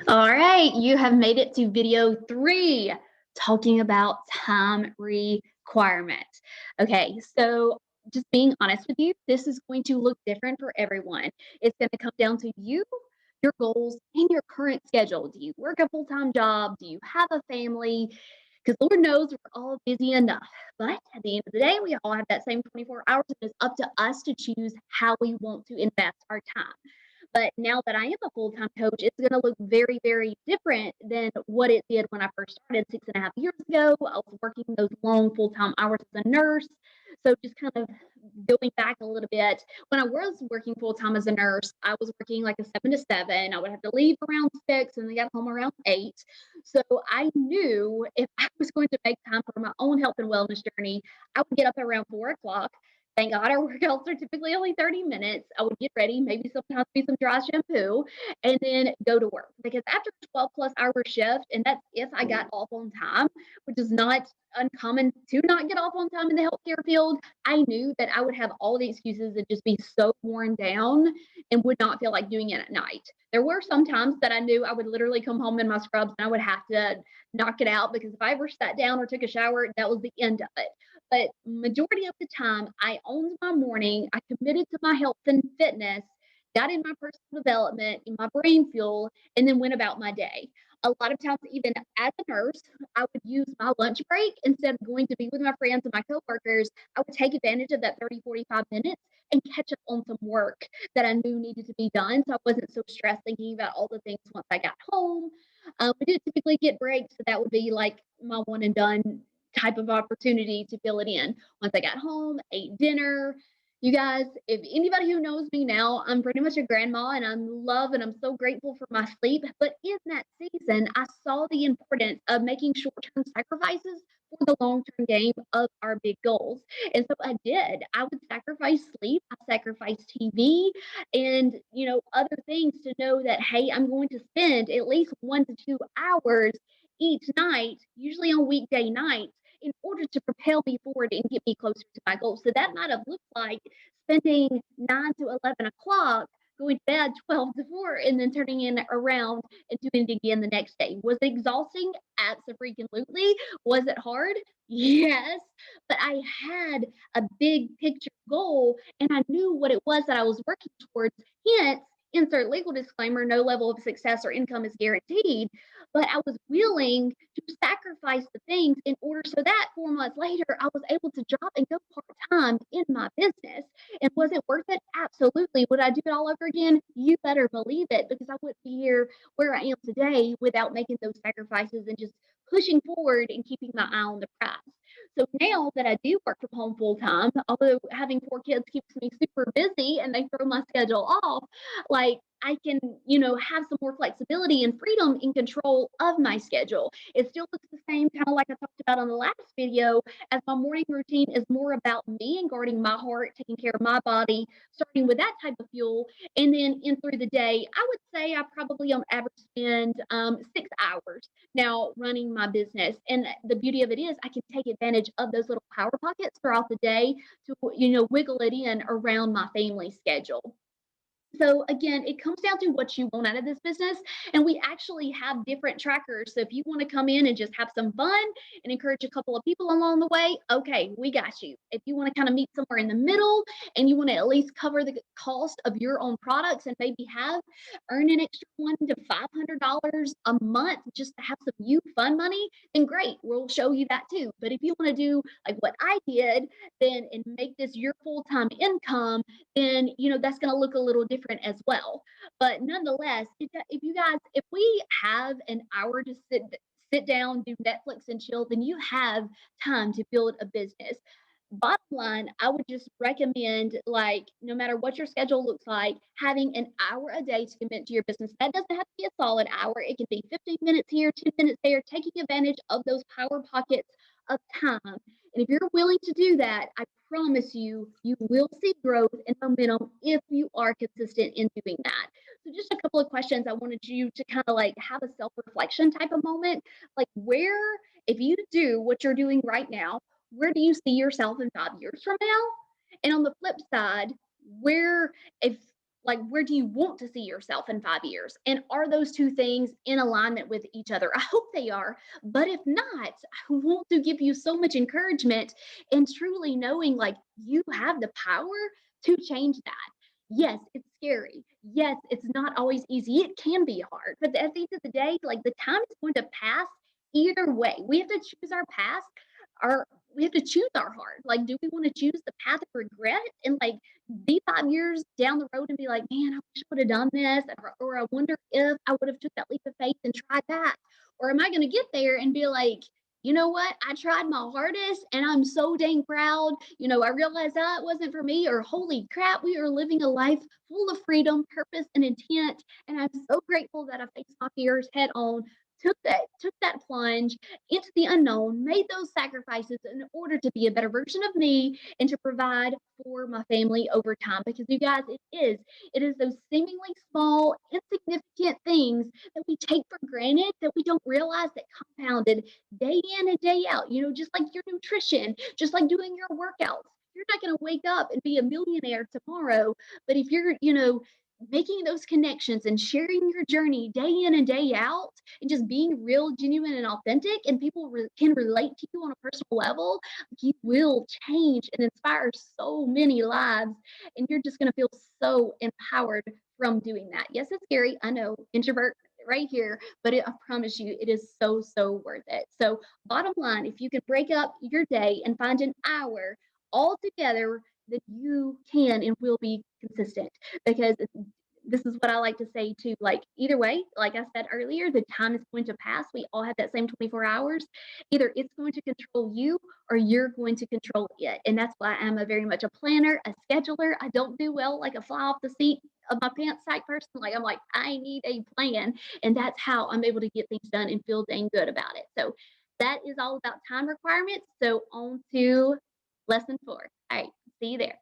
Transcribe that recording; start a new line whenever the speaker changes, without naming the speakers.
All right, you have made it to video 3, talking about time requirements. Okay, so just being honest with you, this is going to look different for everyone. It's going to come down to you, your goals, and your current schedule. Do you work a full-time job? Do you have a family? Because Lord knows we're all busy enough. But at the end of the day, we all have that same 24 hours, and it's up to us to choose how we want to invest our time. But now that I am a full time coach, it's going to look very, very different than what it did when I first started 6.5 years ago. I was working those long full time hours as a nurse. So just kind of going back a little bit, when I was working full time as a nurse, I was working like a 7 to 7. I would have to leave around 6 and then get home around 8. So I knew if I was going to make time for my own health and wellness journey, I would get up around 4 o'clock. Thank God our workouts are typically only 30 minutes. I would get ready, maybe sometimes be some dry shampoo, and then go to work. Because after a 12 plus hour shift, and that's if I got off on time, which is not uncommon to not get off on time in the healthcare field, I knew that I would have all the excuses and just be so worn down and would not feel like doing it at night. There were some times that I knew I would literally come home in my scrubs and I would have to knock it out because if I ever sat down or took a shower, that was the end of it. But majority of the time, I owned my morning. I committed to my health and fitness, got in my personal development, in my brain fuel, and then went about my day. A lot of times, even as a nurse, I would use my lunch break instead of going to be with my friends and my coworkers. I would take advantage of that 30, 45 minutes and catch up on some work that I knew needed to be done. So I wasn't so stressed thinking about all the things once I got home. We did typically get breaks, so that would be like my one and done type of opportunity to fill it in. Once I got home, ate dinner. You guys, if anybody who knows me now, I'm pretty much a grandma and and I'm so grateful for my sleep. But in that season, I saw the importance of making short term sacrifices for the long term game of our big goals. And so I did. I would sacrifice sleep, I sacrificed TV and, other things to know that, hey, I'm going to spend at least 1 to 2 hours each night, usually on weekday nights in order to propel me forward and get me closer to my goals. So that might have looked like spending 9 to 11 o'clock, going to bed 12 to 4, and then turning in around and doing it again the next day. Was it exhausting? Absolutely. Was it hard? Yes. But I had a big picture goal and I knew what it was that I was working towards. Hence, insert legal disclaimer, no level of success or income is guaranteed, but I was willing to sacrifice the things in order so that 4 months later, I was able to drop and go part time in my business. And was it worth it? Absolutely. Would I do it all over again? You better believe it because I wouldn't be here where I am today without making those sacrifices and just pushing forward and keeping my eye on the prize. So now that I do work from home full time, although having 4 kids keeps me super busy and they throw my schedule off, like I can, have some more flexibility and freedom in control of my schedule. It still looks the same, kind of like I talked about on the last video, as my morning routine is more about me and guarding my heart, taking care of my body, starting with that type of fuel. And then in through the day, I would say I probably on average spend 6 hours now running my business. And the beauty of it is I can take advantage of those little power pockets throughout the day to, wiggle it in around my family schedule. So again, it comes down to what you want out of this business. And we actually have different trackers. So if you want to come in and just have some fun and encourage a couple of people along the way, okay, we got you. If you want to kind of meet somewhere in the middle and you want to at least cover the cost of your own products and maybe earn an extra $100 to $500 a month just to have some you fun money, then great, we'll show you that too. But if you want to do like what I did, then and make this your full-time income, then that's going to look a little different as well. But nonetheless, if we have an hour to sit down, do Netflix and chill, then you have time to build a business. Bottom line, I would just recommend, like, no matter what your schedule looks like, having an hour a day to commit to your business. That doesn't have to be a solid hour. It can be 15 minutes here, 10 minutes there, taking advantage of those power pockets of time. And if you're willing to do that, I promise you, you will see growth and momentum if you are consistent in doing that. So, just a couple of questions I wanted you to kind of like have a self reflection type of moment. Like, if you do what you're doing right now, where do you see yourself in 5 years from now? And on the flip side, where, if like where do you want to see yourself in 5 years? And are those two things in alignment with each other? I hope they are. But if not, I want to give you so much encouragement and truly knowing like you have the power to change that. Yes, it's scary. Yes, it's not always easy. It can be hard. But at the end of the day, like the time is going to pass either way. We have to choose our past. Our we have to choose our heart. Like, do we want to choose the path of regret and like be 5 years down the road and be like, man, I wish I would have done this, or I wonder if I would have took that leap of faith and tried that, or am I going to get there and be like, you know what? I tried my hardest and I'm so dang proud. I realized that it wasn't for me, or holy crap, we are living a life full of freedom, purpose, and intent. And I'm so grateful that I faced my fears head on, took that plunge into the unknown, made those sacrifices in order to be a better version of me and to provide for my family over time. Because you guys, it is those seemingly small, insignificant things that we take for granted that we don't realize that compounded day in and day out, just like your nutrition, just like doing your workouts. You're not going to wake up and be a millionaire tomorrow, but if you're, making those connections and sharing your journey day in and day out and just being real, genuine, and authentic, and people can relate to you on a personal level, you will change and inspire so many lives. And you're just going to feel so empowered from doing that. Yes, it's scary. I know, introvert right here, but I promise you, it is so, so worth it. So, bottom line, if you can break up your day and find an hour all together, that you can and will be consistent, because this is what I like to say too. Like, either way, like I said earlier, the time is going to pass. We all have that same 24 hours. Either it's going to control you or you're going to control it. And that's why I'm a very much a planner, a scheduler. I don't do well like a fly off the seat of my pants type person. Like, I'm like, I need a plan. And that's how I'm able to get things done and feel dang good about it. So that is all about time requirements. So on to lesson 4. All right. See you there.